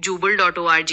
Jubal.org,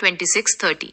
2630।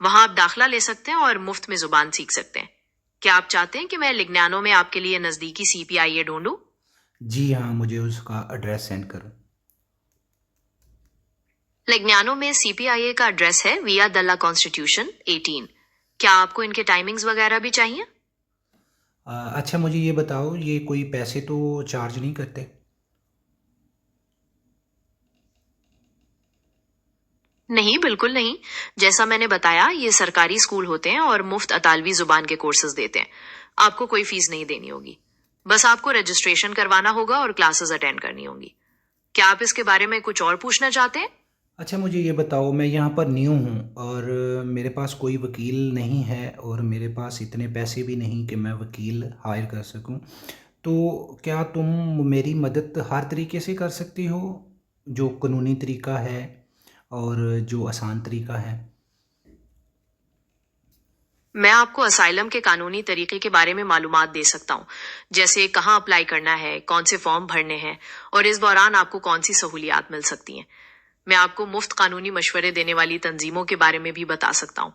وہاں آپ داخلہ لے سکتے ہیں اور مفت میں زبان سیکھ سکتے ہیں۔ کیا آپ چاہتے ہیں کہ میں لگنانو میں آپ کے لیے نزدیکی CPIA ڈھونڈوں؟ جی ہاں، مجھے اس کا ایڈریس سینڈ کرو۔ لگنانو میں CPIA کا ایڈریس ہے ویا دلہ کانسٹیٹیوشن 18۔ کیا آپ کو ان کے ٹائمنگز وغیرہ بھی چاہیے؟ اچھا مجھے یہ بتاؤ، یہ کوئی پیسے تو چارج نہیں کرتے؟ نہیں، بالکل نہیں۔ جیسا میں نے بتایا، یہ سرکاری اسکول ہوتے ہیں اور مفت اطالوی زبان کے کورسز دیتے ہیں۔ آپ کو کوئی فیس نہیں دینی ہوگی، بس آپ کو رجسٹریشن کروانا ہوگا اور کلاسز اٹینڈ کرنی ہوں گی۔ کیا آپ اس کے بارے میں کچھ اور پوچھنا چاہتے ہیں؟ اچھا مجھے یہ بتاؤ، میں یہاں پر نیو ہوں اور میرے پاس کوئی وکیل نہیں ہے اور میرے پاس اتنے پیسے بھی نہیں کہ میں وکیل ہائر کر سکوں، تو کیا تم میری مدد ہر طریقے سے کر سکتی ہو، جو قانونی طریقہ ہے اور جو آسان طریقہ ہے؟ میں آپ کو اسائلم کے قانونی طریقے کے بارے میں معلومات دے سکتا ہوں، جیسے کہاں اپلائی کرنا ہے، کون سے فارم بھرنے ہیں، اور اس دوران آپ کو کون سی سہولیات مل سکتی ہیں۔ میں آپ کو مفت قانونی مشورے دینے والی تنظیموں کے بارے میں بھی بتا سکتا ہوں،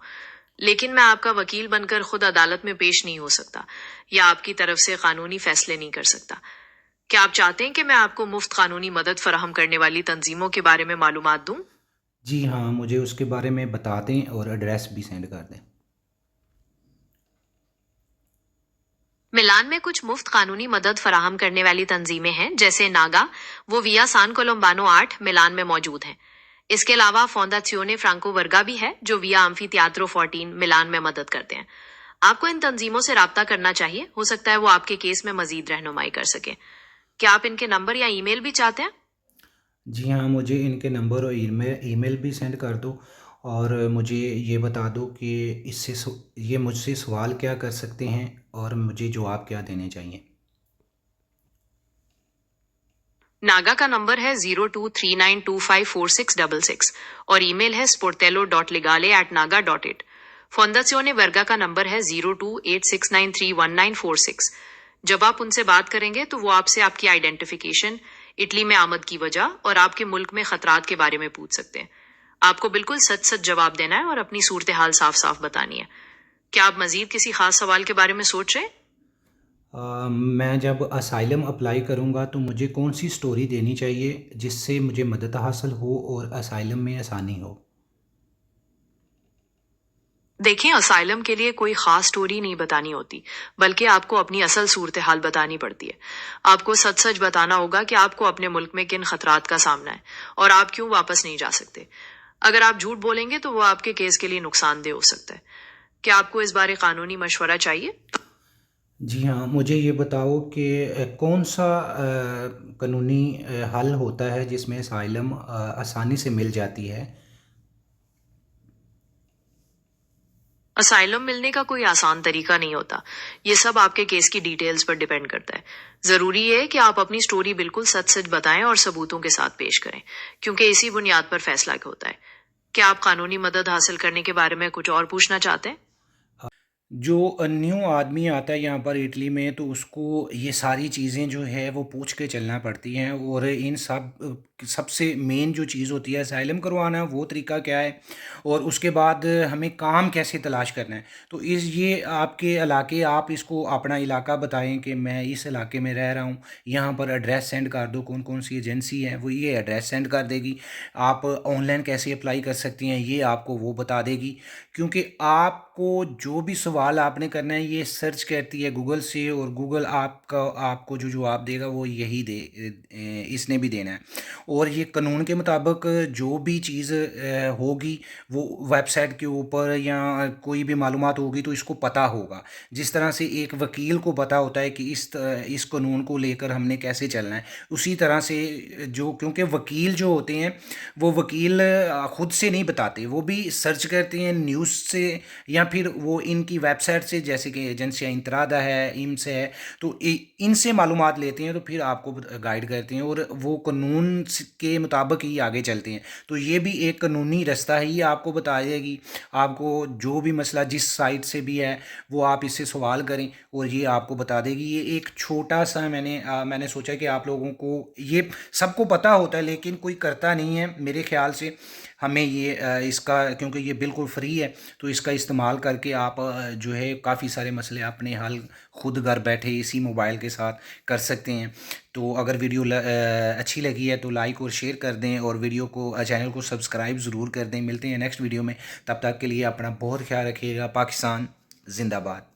لیکن میں آپ کا وکیل بن کر خود عدالت میں پیش نہیں ہو سکتا یا آپ کی طرف سے قانونی فیصلے نہیں کر سکتا۔ کیا آپ چاہتے ہیں کہ میں آپ کو مفت قانونی مدد فراہم کرنے والی تنظیموں کے بارے میں معلومات دوں؟ جی ہاں، مجھے اس کے بارے میں بتا دیں اور ایڈریس بھی سینڈ کر دیں۔ ملان میں کچھ مفت قانونی مدد فراہم کرنے والی تنظیمیں ہیں، جیسے ناگا، وہ ویا سان کولمبانو 8 ملان میں موجود ہیں۔ اس کے علاوہ فونداسیونے فرانکو ورگا بھی ہے، جو ویا امفی تیاترو 14 ملان میں مدد کرتے ہیں۔ آپ کو ان تنظیموں سے رابطہ کرنا چاہیے، ہو سکتا ہے وہ آپ کے کیس میں مزید رہنمائی کر سکیں۔ کیا آپ ان کے نمبر یا ای میل بھی چاہتے ہیں؟ جی ہاں، مجھے ان کے نمبر اور ای میل بھی سینڈ کر دو، اور مجھے یہ بتا دو کہ اس سے یہ مجھ سے سوال کیا کر سکتے ہیں اور مجھے جواب کیا دینے چاہیے۔ ناگا کا نمبر ہے 0239254666 اور ای میل ہے sportello.legale@naga.it۔ فونداسیونے ورگا کا نمبر ہے 0286931946۔ جب آپ ان سے بات کریں گے تو وہ آپ سے آپ کی آئیڈینٹیفیکیشن، اٹلی میں آمد کی وجہ اور آپ کے ملک میں خطرات کے بارے میں پوچھ سکتے ہیں۔ آپ کو بالکل سچ سچ جواب دینا ہے اور اپنی صورتحال صاف صاف بتانی ہے۔ کیا آپ مزید کسی خاص سوال کے بارے میں سوچ رہے ہیں؟ میں جب اسائلم اپلائی کروں گا تو مجھے کون سی سٹوری دینی چاہیے جس سے مجھے مدد حاصل ہو اور اسائلم میں آسانی ہو؟ دیکھیں، اسائلم کے لیے کوئی خاص سٹوری نہیں بتانی ہوتی، بلکہ آپ کو اپنی اصل صورتحال بتانی پڑتی ہے۔ آپ کو سچ سچ بتانا ہوگا کہ آپ کو اپنے ملک میں کن خطرات کا سامنا ہے اور آپ کیوں واپس نہیں جا سکتے۔ اگر آپ جھوٹ بولیں گے تو وہ آپ کے کیس کے لیے نقصان دہ ہو سکتا ہے۔ کیا آپ کو اس بارے قانونی مشورہ چاہیے؟ جی ہاں، مجھے یہ بتاؤ کہ کون سا قانونی حل ہوتا ہے جس میں اسائلم آسانی سے مل جاتی ہے؟ اسائلم ملنے کا کوئی آسان طریقہ نہیں ہوتا، یہ سب آپ کے کیس کی ڈیٹیلز پر ڈیپینڈ کرتا ہے۔ ضروری ہے کہ آپ اپنی سٹوری بالکل سچ سچ بتائیں اور ثبوتوں کے ساتھ پیش کریں، کیونکہ اسی بنیاد پر فیصلہ ہوتا ہے۔ کیا آپ قانونی مدد حاصل کرنے کے بارے میں کچھ اور پوچھنا چاہتے ہیں؟ جو نیو آدمی آتا ہے یہاں پر اٹلی میں، تو اس کو یہ ساری چیزیں جو ہے وہ پوچھ کے چلنا پڑتی ہیں، اور ان سب سے مین جو چیز ہوتی ہے اسائلم کروانا، وہ طریقہ کیا ہے، اور اس کے بعد ہمیں کام کیسے تلاش کرنا ہے۔ تو یہ آپ کے علاقے، آپ اس کو اپنا علاقہ بتائیں کہ میں اس علاقے میں رہ رہا ہوں، یہاں پر ایڈریس سینڈ کر دو، کون کون سی ایجنسی ہے وہ یہ ایڈریس سینڈ کر دے گی۔ آپ آن لائن کیسے اپلائی کر سکتی ہیں یہ آپ کو وہ بتا دے گی، کیونکہ آپ کو جو بھی سوال آپ نے کرنا ہے یہ سرچ کرتی ہے گوگل سے، اور گوگل آپ کو جو جواب دے گا وہ یہی اس نے بھی دینا ہے۔ اور یہ قانون کے مطابق جو بھی چیز ہوگی وہ ویب سائٹ کے اوپر یا کوئی بھی معلومات ہوگی تو اس کو پتہ ہوگا، جس طرح سے ایک وکیل کو پتہ ہوتا ہے کہ اس قانون کو لے کر ہم نے کیسے چلنا ہے، اسی طرح سے کیونکہ وکیل جو ہوتے ہیں وہ وکیل خود سے نہیں بتاتے، وہ بھی سرچ کرتے ہیں نیوز سے یا پھر وہ ان کی ویب سائٹ سے، جیسے کہ ایجنسیاں انترادا ہے، ایمس ہے، تو ان سے معلومات لیتے ہیں، تو پھر آپ کو گائیڈ کرتے ہیں اور وہ قانون کے مطابق ہی آگے چلتے ہیں۔ تو یہ بھی ایک قانونی رستہ ہے، یہ آپ کو بتائے گی، آپ کو جو بھی مسئلہ جس سائٹ سے بھی ہے وہ آپ اس سے سوال کریں اور یہ آپ کو بتا دے گی۔ یہ ایک چھوٹا سا میں نے سوچا کہ آپ لوگوں کو یہ سب کو پتہ ہوتا ہے لیکن کوئی کرتا نہیں ہے میرے خیال سے۔ ہمیں یہ اس کا کیونکہ یہ بالکل فری ہے تو اس کا استعمال کر کے آپ جو ہے کافی سارے مسئلے اپنے حل خود گھر بیٹھے اسی موبائل کے ساتھ کر سکتے ہیں۔ تو اگر ویڈیو اچھی لگی ہے تو لائک اور شیئر کر دیں، اور ویڈیو کو چینل کو سبسکرائب ضرور کر دیں۔ ملتے ہیں نیکسٹ ویڈیو میں، تب تک کے لیے اپنا بہت خیال رکھیے گا۔ پاکستان زندہ باد۔